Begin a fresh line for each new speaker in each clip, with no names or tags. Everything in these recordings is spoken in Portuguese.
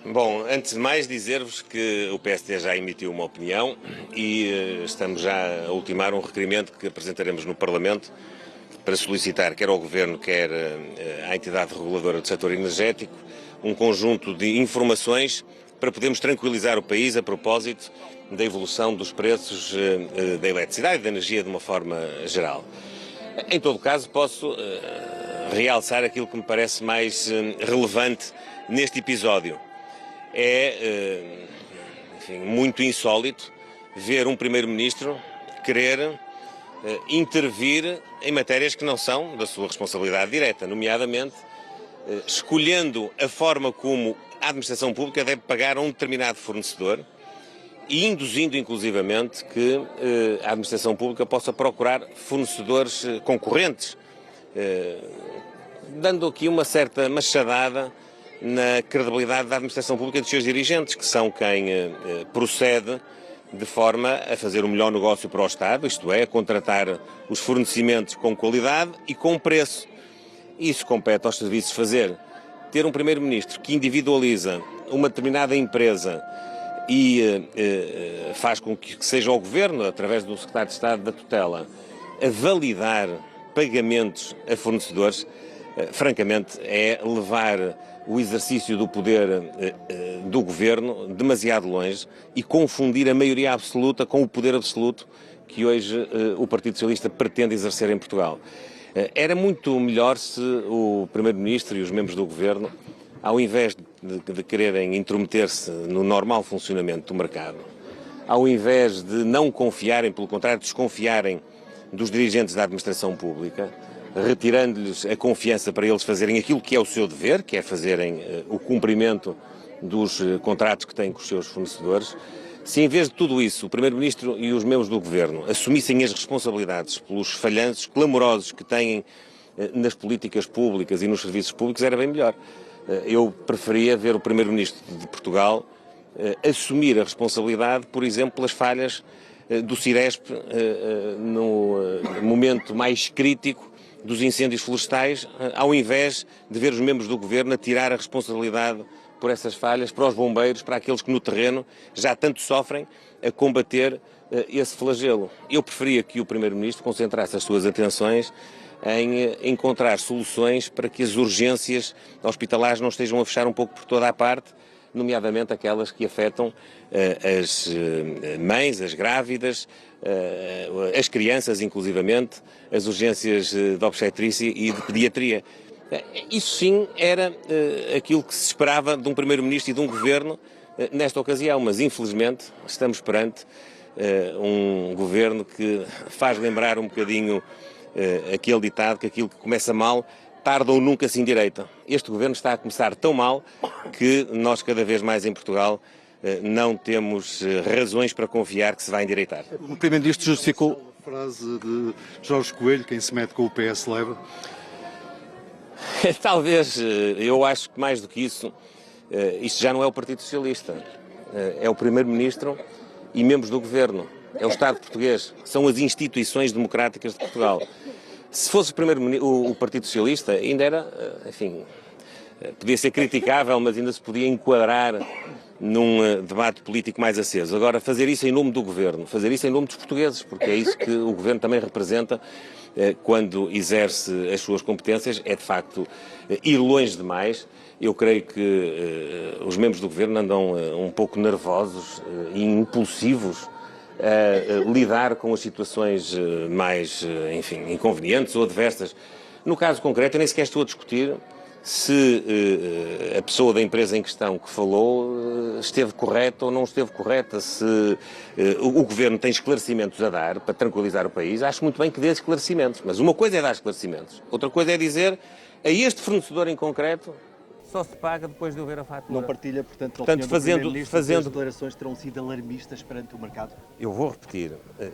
Bom, antes de mais dizer-vos que o PSD já emitiu uma opinião e estamos já a ultimar um requerimento que apresentaremos no Parlamento para solicitar, quer ao Governo, quer à entidade reguladora do setor energético, um conjunto de informações para podermos tranquilizar o país a propósito da evolução dos preços da eletricidade e da energia de uma forma geral. Em todo caso, posso realçar aquilo que me parece mais relevante neste episódio. Enfim, muito insólito ver um Primeiro-Ministro querer intervir em matérias que não são da sua responsabilidade direta, nomeadamente escolhendo a forma como a administração pública deve pagar a um determinado fornecedor e induzindo inclusivamente que a administração pública possa procurar fornecedores concorrentes, dando aqui uma certa machadada na credibilidade da administração pública e dos seus dirigentes, que são quem procede de forma a fazer o melhor negócio para o Estado, isto é, a contratar os fornecimentos com qualidade e com preço. Isso compete aos serviços fazer. Ter um Primeiro-Ministro que individualiza uma determinada empresa e faz com que seja o Governo, através do Secretário de Estado da tutela, a validar pagamentos a fornecedores, francamente, é levar o exercício do poder do Governo demasiado longe e confundir a maioria absoluta com o poder absoluto que hoje o Partido Socialista pretende exercer em Portugal. Era muito melhor se o Primeiro-Ministro e os membros do Governo, ao invés de quererem intrometer-se no normal funcionamento do mercado, ao invés de não confiarem, pelo contrário, desconfiarem dos dirigentes da administração pública, retirando-lhes a confiança para eles fazerem aquilo que é o seu dever, que é fazerem o cumprimento dos contratos que têm com os seus fornecedores, se em vez de tudo isso o Primeiro-Ministro e os membros do Governo assumissem as responsabilidades pelos falhanços clamorosos que têm nas políticas públicas e nos serviços públicos, era bem melhor. Eu preferia ver o Primeiro-Ministro de Portugal assumir a responsabilidade, por exemplo, pelas falhas do Ciresp no momento mais crítico dos incêndios florestais, ao invés de ver os membros do Governo a tirar a responsabilidade por essas falhas para os bombeiros, para aqueles que no terreno já tanto sofrem a combater esse flagelo. Eu preferia que o Primeiro-Ministro concentrasse as suas atenções em encontrar soluções para que as urgências hospitalares não estejam a fechar um pouco por toda a parte, nomeadamente aquelas que afetam as mães, as grávidas, as crianças, inclusivamente, as urgências de obstetrícia e de pediatria. Isso sim era aquilo que se esperava de um Primeiro-Ministro e de um Governo nesta ocasião, mas infelizmente estamos perante um Governo que faz lembrar um bocadinho aquele ditado que aquilo que começa mal tarda ou nunca se endireita. Este Governo está a começar tão mal que nós cada vez mais em Portugal não temos razões para confiar que se vai endireitar.
O Primeiro-Ministro justificou a frase de Jorge Coelho: quem se mete com o PS leva.
Talvez, eu acho que mais do que isso, isto já não é o Partido Socialista, é o Primeiro-Ministro e membros do Governo, é o Estado português, são as instituições democráticas de Portugal. Se fosse o Partido Socialista, ainda era, enfim, podia ser criticável, mas ainda se podia enquadrar num debate político mais aceso. Agora, fazer isso em nome do Governo, fazer isso em nome dos portugueses, porque é isso que o Governo também representa quando exerce as suas competências, é de facto ir longe demais. Eu creio que os membros do Governo andam um pouco nervosos e impulsivos a lidar com as situações mais, enfim, inconvenientes ou adversas. No caso concreto, eu nem sequer estou a discutir se a pessoa da empresa em questão que falou esteve correta ou não esteve correta, se o Governo tem esclarecimentos a dar para tranquilizar o país. Acho muito bem que dê esclarecimentos, mas uma coisa é dar esclarecimentos, outra coisa é dizer a este fornecedor em concreto só se paga depois de eu ver a fatura.
Não partilha, portanto, a opinião do Primeiro-Ministro, as declarações terão sido alarmistas perante o mercado?
Eu vou repetir.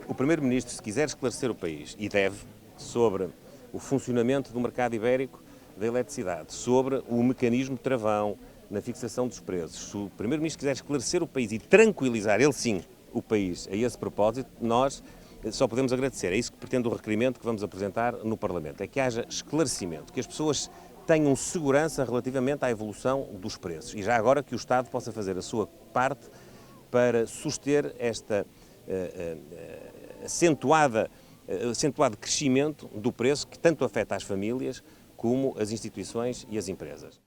O Primeiro-Ministro, se quiser esclarecer o país, e deve, sobre o funcionamento do mercado ibérico da eletricidade, sobre o mecanismo de travão na fixação dos preços, se o Primeiro-Ministro quiser esclarecer o país e tranquilizar, ele sim, o país a esse propósito, nós só podemos agradecer. É isso que pretende o requerimento que vamos apresentar no Parlamento, é que haja esclarecimento, que as pessoas tenham segurança relativamente à evolução dos preços. E já agora que o Estado possa fazer a sua parte para suster esta acentuado crescimento do preço que tanto afeta as famílias como as instituições e as empresas.